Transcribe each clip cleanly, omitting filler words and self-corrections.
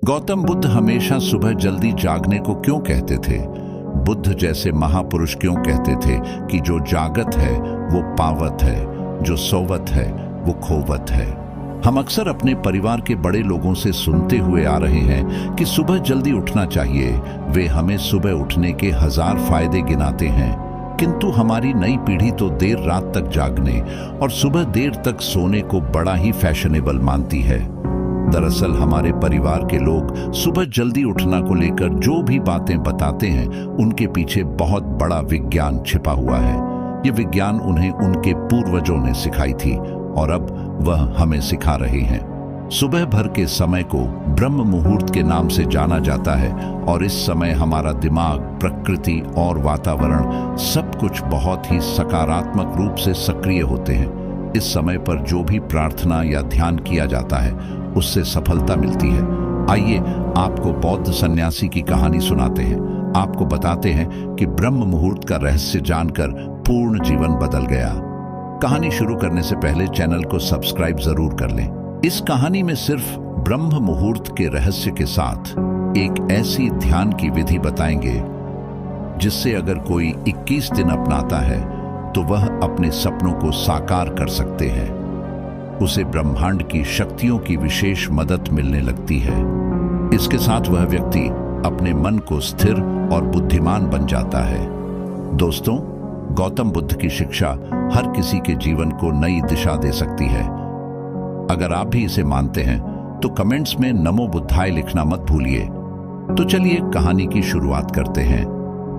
गौतम बुद्ध हमेशा सुबह जल्दी जागने को क्यों कहते थे? बुद्ध जैसे महापुरुष क्यों कहते थे कि जो जागत है वो पावत है, जो सोवत है वो खोवत है? हम अक्सर अपने परिवार के बड़े लोगों से सुनते हुए आ रहे हैं कि सुबह जल्दी उठना चाहिए। वे हमें सुबह उठने के 1000 फायदे गिनाते हैं, किंतु हमारी नई पीढ़ी तो देर रात तक जागने और सुबह देर तक सोने को बड़ा ही फैशनेबल मानती है। दरअसल हमारे परिवार के लोग सुबह जल्दी उठना को लेकर जो भी बातें बताते हैं, उनके पीछे बहुत बड़ा विज्ञान छिपा हुआ है। ये विज्ञान उन्हें उनके पूर्वजों ने सिखाई थी और अब वह हमें सिखा रहे हैं। सुबह भर के समय को ब्रह्म मुहूर्त के नाम से जाना जाता है और इस समय हमारा दिमाग, प्रकृति और वातावरण सब कुछ बहुत ही सकारात्मक रूप से सक्रिय होते हैं। इस समय पर जो भी प्रार्थना या ध्यान किया जाता है उससे सफलता मिलती है। आइए आपको बौद्ध सन्यासी की कहानी सुनाते हैं। आपको बताते हैं कि ब्रह्म मुहूर्त का रहस्य जानकर पूर्ण जीवन बदल गया। कहानी शुरू करने से पहले चैनल को सब्सक्राइब जरूर कर लें। इस कहानी में सिर्फ ब्रह्म मुहूर्त के रहस्य के साथ एक ऐसी ध्यान की विधि बताएंगे जिससे अगर कोई 21 दिन अपनाता है तो वह अपने सपनों को साकार कर सकते हैं। उसे ब्रह्मांड की शक्तियों की विशेष मदद मिलने लगती है। इसके साथ वह व्यक्ति अपने मन को स्थिर और बुद्धिमान बन जाता है। दोस्तों, गौतम बुद्ध की शिक्षा हर किसी के जीवन को नई दिशा दे सकती है। अगर आप भी इसे मानते हैं तो कमेंट्स में नमो बुद्धाय लिखना मत भूलिए। तो चलिए कहानी की शुरुआत करते हैं।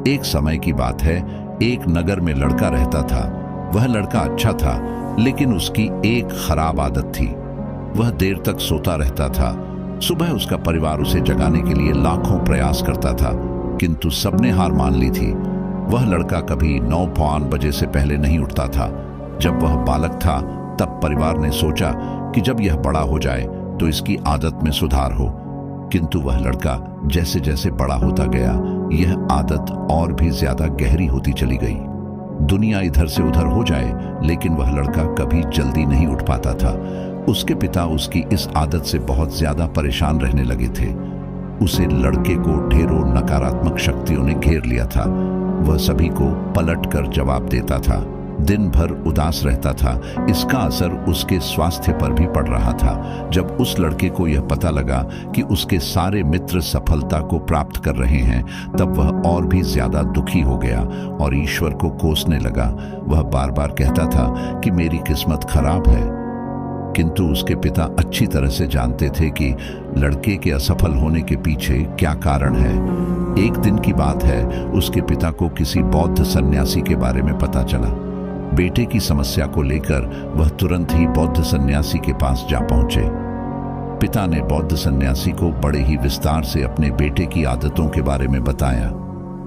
एक समय की बात है, एक नगर में लड़का रहता था। वह लड़का अच्छा था, लेकिन उसकी एक खराब आदत थी। वह देर तक सोता रहता था। सुबह उसका परिवार उसे जगाने के लिए लाखों प्रयास करता था, किंतु सबने हार मान ली थी। वह लड़का कभी 9 बजे से पहले नहीं उठता था। जब वह बालक था तब परिवार ने सोचा कि जब यह बड़ा हो जाए तो इसकी आदत में सुधार हो, किंतु वह लड़का जैसे जैसे बड़ा होता गया, यह आदत और भी ज्यादा गहरी होती चली गई। दुनिया इधर से उधर हो जाए, लेकिन वह लड़का कभी जल्दी नहीं उठ पाता था। उसके पिता उसकी इस आदत से बहुत ज्यादा परेशान रहने लगे थे। उसे लड़के को ढेरों नकारात्मक शक्तियों ने घेर लिया था। वह सभी को पलट कर जवाब देता था, दिन भर उदास रहता था। इसका असर उसके स्वास्थ्य पर भी पड़ रहा था। जब उस लड़के को यह पता लगा कि उसके सारे मित्र सफलता को प्राप्त कर रहे हैं, तब वह और भी ज्यादा दुखी हो गया और ईश्वर को कोसने लगा। वह बार बार कहता था कि मेरी किस्मत खराब है, किंतु उसके पिता अच्छी तरह से जानते थे कि लड़के के असफल होने के पीछे क्या कारण है। एक दिन की बात है, उसके पिता को किसी बौद्ध सन्यासी के बारे में पता चला। बेटे की समस्या को लेकर वह तुरंत ही बौद्ध सन्यासी के पास जा पहुंचे। पिता ने बौद्ध सन्यासी को बड़े ही विस्तार से अपने बेटे की आदतों के बारे में बताया।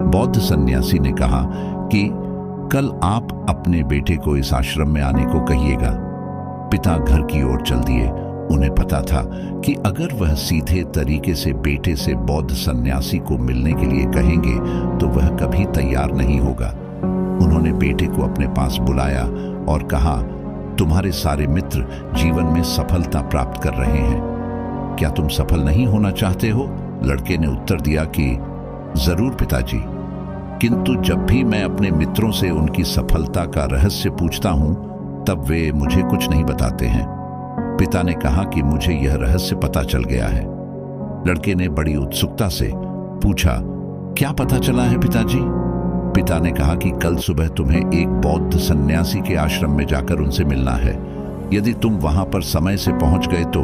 बौद्ध सन्यासी ने कहा कि कल आप अपने बेटे को इस आश्रम में आने को कहिएगा। पिता घर की ओर चल दिए। उन्हें पता था कि अगर वह सीधे तरीके से बेटे से बौद्ध सन्यासी को मिलने के लिए कहेंगे तो वह कभी तैयार नहीं होगा। उन्होंने बेटे को अपने पास बुलाया और कहा, तुम्हारे सारे मित्र जीवन में सफलता प्राप्त कर रहे हैं, क्या तुम सफल नहीं होना चाहते हो? लड़के ने उत्तर दिया कि जरूर पिताजी, किंतु जब भी मैं अपने मित्रों से उनकी सफलता का रहस्य पूछता हूं तब वे मुझे कुछ नहीं बताते हैं। पिता ने कहा कि मुझे यह रहस्य पता चल गया है। लड़के ने बड़ी उत्सुकता से पूछा, क्या पता चला है पिताजी? पिता ने कहा कि कल सुबह तुम्हें एक बौद्ध सन्यासी के आश्रम में जाकर उनसे मिलना है। यदि तुम वहां पर समय से पहुंच गए तो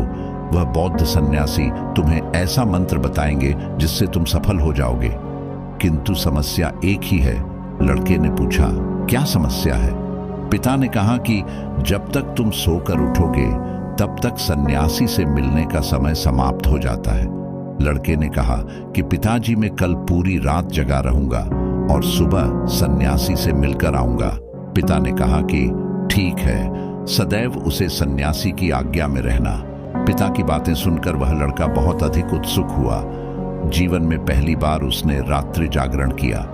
वह बौद्ध सन्यासी तुम्हें ऐसा मंत्र बताएंगे जिससे तुम सफल हो जाओगे। किंतु समस्या एक ही है। लड़के ने पूछा, क्या समस्या है? पिता ने कहा कि जब तक तुम सोकर उठोगे तब तक सन्यासी से मिलने का समय समाप्त हो जाता है। लड़के ने कहा कि पिताजी, मैं कल पूरी रात जगा रहूंगा और सुबह सन्यासी से मिलकर आऊंगा। पिता ने कहा कि ठीक है, सदैव उसे सन्यासी की आज्ञा में रहना। पिता की बातें सुनकर वह लड़का बहुत अधिक उत्सुक हुआ। जीवन में पहली बार उसने रात्रि जागरण किया,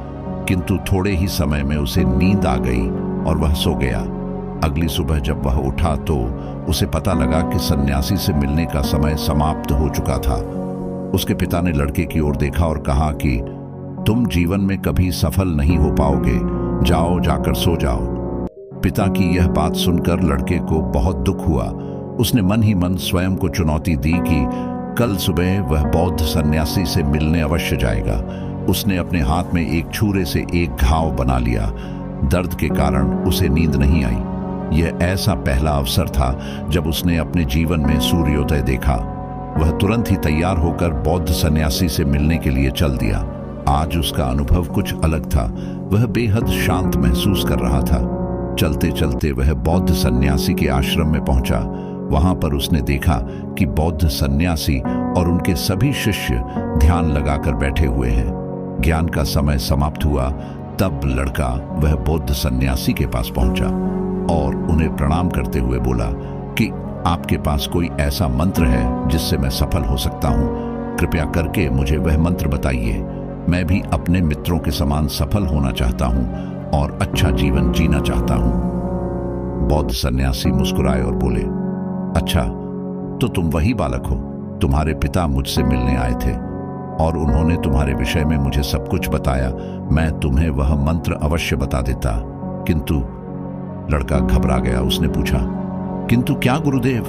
किंतु थोड़े ही समय में उसे नींद आ गई और वह सो गया। अगली सुबह जब वह उठा तो उसे पता लगा कि सन्यासी से मिलने का समय समाप्त हो चुका था। उसके पिता ने लड़के की ओर देखा और कहा कि तुम जीवन में कभी सफल नहीं हो पाओगे, जाओ जाकर सो जाओ। पिता की यह बात सुनकर लड़के को बहुत दुख हुआ। उसने मन ही मन स्वयं को चुनौती दी कि कल सुबह वह बौद्ध सन्यासी से मिलने अवश्य जाएगा। उसने अपने हाथ में एक छुरे से एक घाव बना लिया। दर्द के कारण उसे नींद नहीं आई। यह ऐसा पहला अवसर था जब उसने अपने जीवन में सूर्योदय देखा। वह तुरंत ही तैयार होकर बौद्ध सन्यासी से मिलने के लिए चल दिया। आज उसका अनुभव कुछ अलग था। वह बेहद शांत महसूस कर रहा था। चलते चलते वह बौद्ध सन्यासी के आश्रम में पहुंचा। वहां पर उसने देखा कि बौद्ध सन्यासी और उनके सभी शिष्य ध्यान लगाकर बैठे हुए हैं। ज्ञान का समय समाप्त हुआ। तब लड़का वह बौद्ध सन्यासी के पास पहुंचा और उन्हें प्रणाम करते हुए बोला कि आपके पास कोई ऐसा मंत्र है जिससे मैं सफल हो सकता हूं? कृपया करके मुझे वह मंत्र बताइए। मैं भी अपने मित्रों के समान सफल होना चाहता हूं और अच्छा जीवन जीना चाहता हूं। बौद्ध सन्यासी मुस्कुराए और बोले, अच्छा, तो तुम वही बालक हो। तुम्हारे पिता मुझसे मिलने आए थे और उन्होंने तुम्हारे विषय में मुझे सब कुछ बताया। मैं तुम्हें वह मंत्र अवश्य बता देता, किंतु लड़का घबरा गया। उसने पूछा, किंतु क्या गुरुदेव?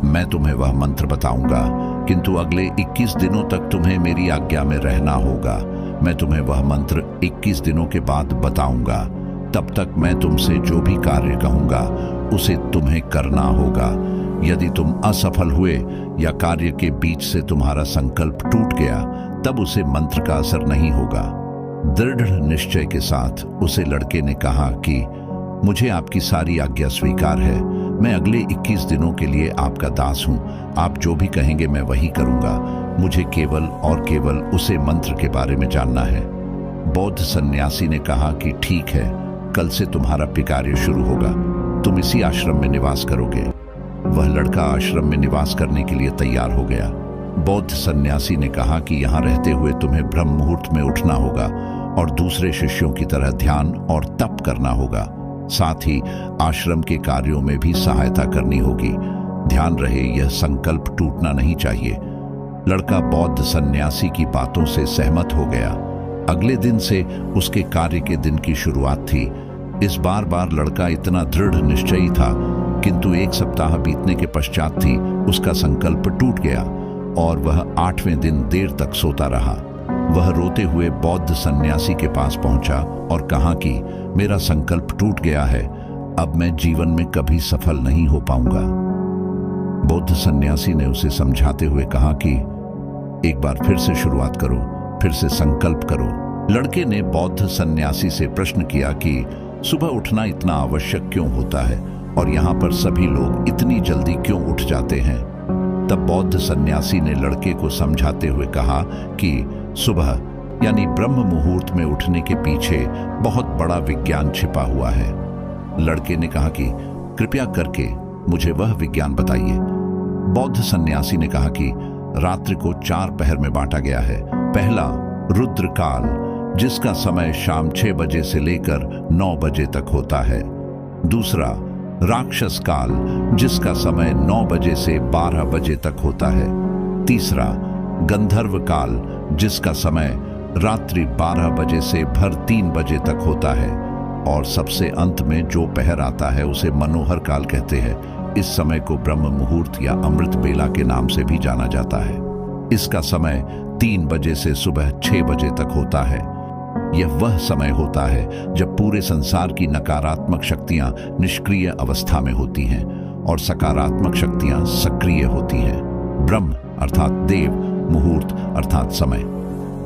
मैं तुम्हें वह मंत्र बताऊंगा, किंतु अगले 21 दिनों तक तुम्हें मेरी आज्ञा में रहना होगा। मैं तुम्हें वह मंत्र 21 दिनों के बाद बताऊंगा। तब तक मैं तुमसे जो भी कार्य कहूंगा उसे तुम्हें करना होगा। यदि तुम असफल हुए या कार्य के बीच से तुम्हारा संकल्प टूट गया, तब उसे मंत्र का असर नहीं होगा। दृढ़ निश्चय के साथ उसे लड़के ने कहा कि मुझे आपकी सारी आज्ञा स्वीकार है। मैं अगले 21 दिनों के लिए आपका दास हूं। आप जो भी कहेंगे मैं वही करूंगा। मुझे केवल और केवल उसे मंत्र के बारे में जानना है। बौद्ध सन्यासी ने कहा कि ठीक है, कल से तुम्हारा कार्य शुरू होगा। तुम इसी आश्रम में निवास करोगे। वह लड़का आश्रम में निवास करने के लिए तैयार हो गया। बौद्ध सन्यासी ने कहा कि यहाँ रहते हुए तुम्हें ब्रह्म मुहूर्त में उठना होगा और दूसरे शिष्यों की तरह ध्यान और तप करना होगा। साथ ही आश्रम के कार्यों में भी सहायता करनी होगी। ध्यान रहे, यह संकल्प टूटना नहीं चाहिए। लड़का बौद्ध सन्यासी की बातों से सहमत हो गया। अगले दिन से उसके कार्य के दिन की शुरुआत थी। इस बार लड़का इतना दृढ़ निश्चयी था, किंतु 1 सप्ताह बीतने के पश्चात ही उसका संकल्प टूट गया और वह 8वें दिन देर तक सोता रहा। वह रोते हुए बौद्ध सन्यासी के पास पहुंचा और कहा कि मेरा संकल्प टूट गया है, अब मैं जीवन में कभी सफल नहीं हो पाऊंगा। बौद्ध सन्यासी ने उसे समझाते हुए कहा कि एक बार फिर से शुरुआत करो, फिर से संकल्प करो। लड़के ने बौद्ध सन्यासी से प्रश्न किया कि सुबह उठना इतना आवश्यक क्यों होता है और यहाँ पर सभी लोग इतनी जल्दी क्यों उठ जाते हैं? तब बौद्ध सन्यासी ने लड़के को समझाते हुए कहा कि सुबह यानी ब्रह्म मुहूर्त में उठने के पीछे बहुत बड़ा विज्ञान छिपा हुआ है। लड़के ने कहा कि कृपया करके मुझे वह विज्ञान बताइए। बौद्ध सन्यासी ने कहा कि रात्रि को 4 पहर में बांटा गया है। पहला रुद्र काल, जिसका समय शाम 6 बजे से लेकर 9 बजे तक होता है। दूसरा राक्षस काल, जिसका समय 9 बजे से 12 बजे तक होता है। तीसरा गंधर्व काल, जिसका समय रात्रि 12 बजे से भर 3 बजे तक होता है। और सबसे अंत में जो पहर आता है उसे मनोहर काल कहते हैं। इस समय को ब्रह्म मुहूर्त या अमृत बेला के नाम से भी जाना जाता है। इसका समय 3 बजे से सुबह 6 बजे तक होता है। यह वह समय होता है जब पूरे संसार की नकारात्मक शक्तियां निष्क्रिय अवस्था में होती हैं और सकारात्मक शक्तियां सक्रिय होती हैं। ब्रह्म अर्थात देव, मुहूर्त अर्थात समय।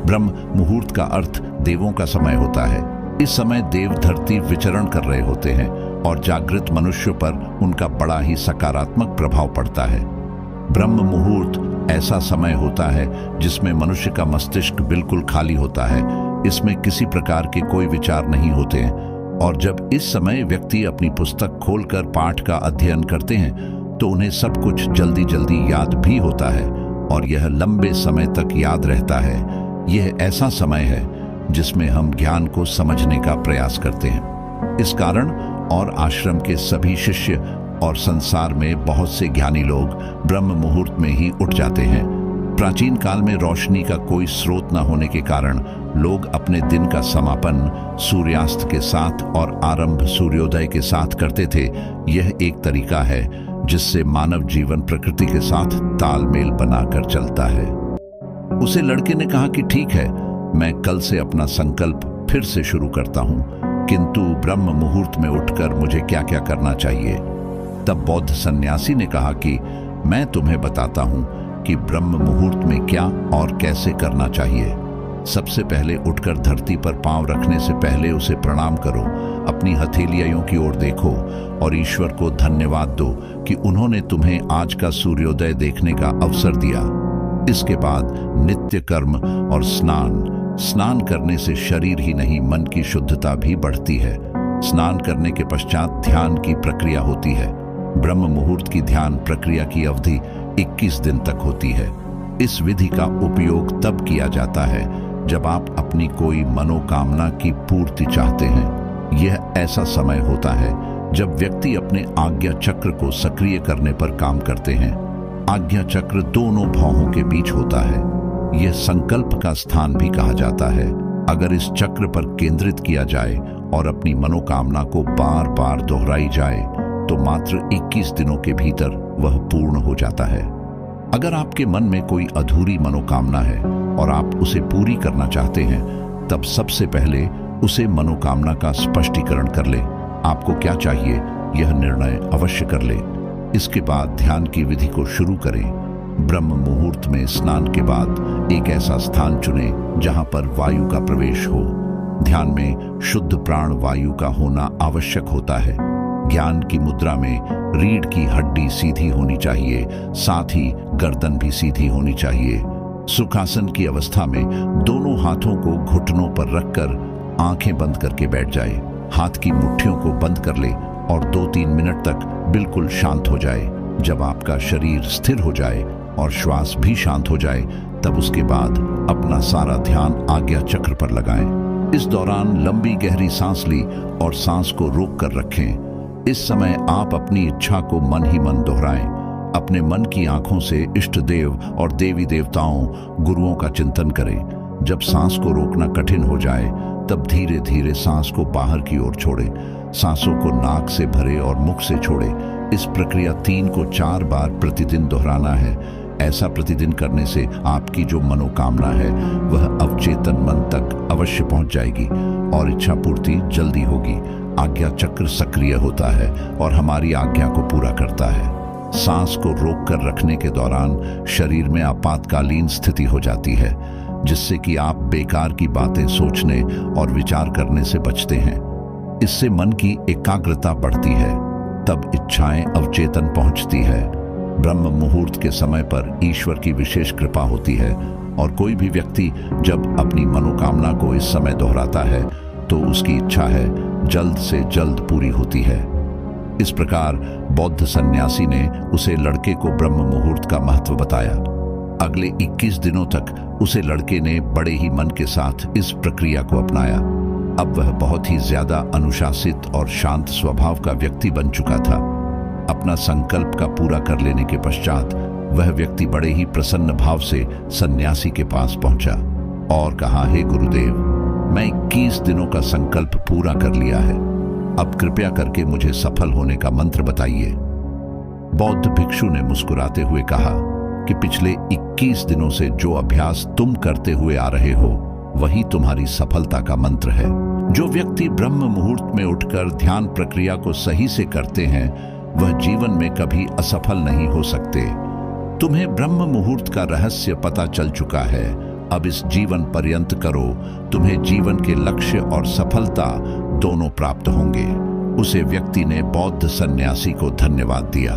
ब्रह्म मुहूर्त का अर्थ देवों का समय होता है। इस समय देव धरती विचरण कर रहे होते हैं और जागृत मनुष्यों पर उनका बड़ा ही सकारात्मक प्रभाव पड़ता है। ब्रह्म मुहूर्त ऐसा समय होता है जिसमें मनुष्य का मस्तिष्क बिल्कुल खाली होता है। इसमें किसी प्रकार के कोई विचार नहीं होते हैं और जब इस समय व्यक्ति अपनी पुस्तक खोलकर पाठ का अध्ययन करते हैं तो उन्हें सब कुछ जल्दी जल्दी याद भी होता है और यह लंबे समय तक याद रहता है। यह ऐसा समय है जिसमें हम ज्ञान को समझने का प्रयास करते हैं। इस कारण और आश्रम के सभी शिष्य और संसार में बहुत से ज्ञानी लोग ब्रह्म मुहूर्त में ही उठ जाते हैं। प्राचीन काल में रोशनी का कोई स्रोत न होने के कारण लोग अपने दिन का समापन सूर्यास्त के साथ और आरंभ सूर्योदय के साथ करते थे। यह एक तरीका है जिससे मानव जीवन प्रकृति के साथ तालमेल बनाकर चलता है। उसे लड़के ने कहा कि ठीक है, मैं कल से अपना संकल्प फिर से शुरू करता हूँ, किंतु ब्रह्म मुहूर्त में उठकर मुझे क्या क्या करना चाहिए। तब बौद्ध सन्यासी ने कहा कि मैं तुम्हें बताता हूँ कि ब्रह्म मुहूर्त में क्या और कैसे करना चाहिए। सबसे पहले उठकर धरती पर पांव रखने से पहले उसे प्रणाम करो, अपनी हथेलियों की ओर देखो और ईश्वर को धन्यवाद दो कि उन्होंने तुम्हें आज का सूर्योदय देखने का अवसर दिया। इसके बाद नित्य कर्म और स्नान करने से शरीर ही नहीं मन की शुद्धता भी बढ़ती है। स्नान करने के पश्चात ध्यान की प्रक्रिया होती है। ब्रह्म मुहूर्त की ध्यान प्रक्रिया की अवधि 21 दिन तक होती है। इस विधि का उपयोग तब किया जाता है जब आप अपनी कोई मनोकामना की पूर्ति चाहते हैं। यह ऐसा समय होता है जब व्यक्ति अपने आज्ञा चक्र को सक्रिय करने पर काम करते हैं। आज्ञा चक्र दोनों भौहों के बीच होता है। यह संकल्प का स्थान भी कहा जाता है। अगर इस चक्र पर केंद्रित किया जाए और अपनी मनोकामना को बार बार दोहराई जाए तो मात्र 21 दिनों के भीतर वह पूर्ण हो जाता है। अगर आपके मन में कोई अधूरी मनोकामना है और आप उसे पूरी करना चाहते हैं, तब सबसे पहले उसे मनोकामना का स्पष्टीकरण कर ले। आपको क्या चाहिए यह निर्णय अवश्य कर ले। इसके बाद ध्यान की विधि को शुरू करें। ब्रह्म मुहूर्त में स्नान के बाद एक ऐसा स्थान चुनें जहां पर वायु का प्रवेश हो। ध्यान में शुद्ध प्राण वायु का होना आवश्यक होता है। ज्ञान की मुद्रा में रीढ़ की हड्डी सीधी होनी चाहिए, साथ ही गर्दन भी सीधी होनी चाहिए। सुखासन की अवस्था में दोनों हाथों को घुटनों पर रखकर आंखें बंद करके बैठ जाए। हाथ की मुट्ठियों को बंद कर ले और 2-3 मिनट तक बिल्कुल शांत हो जाए। जब आपका शरीर स्थिर हो जाए और श्वास भी शांत हो जाए, तब उसके बाद अपना सारा ध्यान आज्ञा चक्र पर लगाएं। इस दौरान लंबी गहरी सांस ली और सांस को रोक कर रखें। इस समय आप अपनी इच्छा को मन ही मन दोहराएं। अपने मन की आंखों से इष्ट देव और देवी देवताओं, गुरुओं का चिंतन करें। जब सांस को रोकना कठिन हो जाए, तब धीरे धीरे सांस को बाहर की ओर छोड़ें। सांसों को नाक से भरे और मुख से छोड़ें। इस प्रक्रिया 3 को 4 बार प्रतिदिन दोहराना है। ऐसा प्रतिदिन करने से आपकी जो मनोकामना है वह अवचेतन मन तक अवश्य पहुंच जाएगी और इच्छा पूर्ति जल्दी होगी। आज्ञा चक्र सक्रिय होता है और हमारी आज्ञा को पूरा करता है। सांस को रोक कर रखने के दौरान शरीर में आपातकालीन स्थिति हो जाती है, जिससे कि आप बेकार की बातें सोचने और विचार करने से बचते हैं। इससे मन की एकाग्रता बढ़ती है, तब इच्छाएं अवचेतन पहुंचती है। ब्रह्म मुहूर्त के समय पर ईश्वर की विशेष कृपा होती है और कोई भी व्यक्ति जब अपनी मनोकामना को इस समय दोहराता है तो उसकी इच्छा है जल्द से जल्द पूरी होती है। इस प्रकार बौद्ध सन्यासी ने उसे लड़के को ब्रह्म मुहूर्त का महत्व बताया। अगले 21 दिनों तक उसे लड़के ने बड़े ही मन के साथ इस प्रक्रिया को अपनाया। अब वह बहुत ही ज्यादा अनुशासित और शांत स्वभाव का व्यक्ति बन चुका था। अपना संकल्प का पूरा कर लेने के पश्चात वह व्यक्ति बड़े ही प्रसन्न भाव से सन्यासी के पास पहुंचा और कहा, हे गुरुदेव, मैं 21 दिनों का संकल्प पूरा कर लिया है। अब कृपया करके मुझे सफल होने का मंत्र बताइए। बौद्ध भिक्षु ने मुस्कुराते हुए कहा कि पिछले 21 दिनों से जो अभ्यास तुम करते हुए आ रहे हो वही तुम्हारी सफलता का मंत्र है। जो व्यक्ति ब्रह्म मुहूर्त में उठकर ध्यान प्रक्रिया को सही से करते हैं वह जीवन में कभी असफल नहीं हो सकते। तुम्हें ब्रह्म मुहूर्त का रहस्य पता चल चुका है। अब इस जीवन पर्यंत करो, तुम्हें जीवन के लक्ष्य और सफलता दोनों प्राप्त होंगे। उसे व्यक्ति ने बौद्ध सन्यासी को धन्यवाद दिया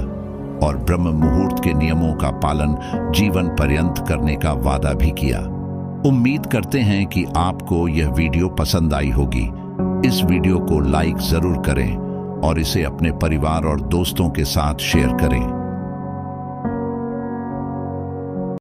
और ब्रह्म मुहूर्त के नियमों का पालन जीवन पर्यंत करने का वादा भी किया। उम्मीद करते हैं कि आपको यह वीडियो पसंद आई होगी। इस वीडियो को लाइक जरूर करें और इसे अपने परिवार और दोस्तों के साथ शेयर करें।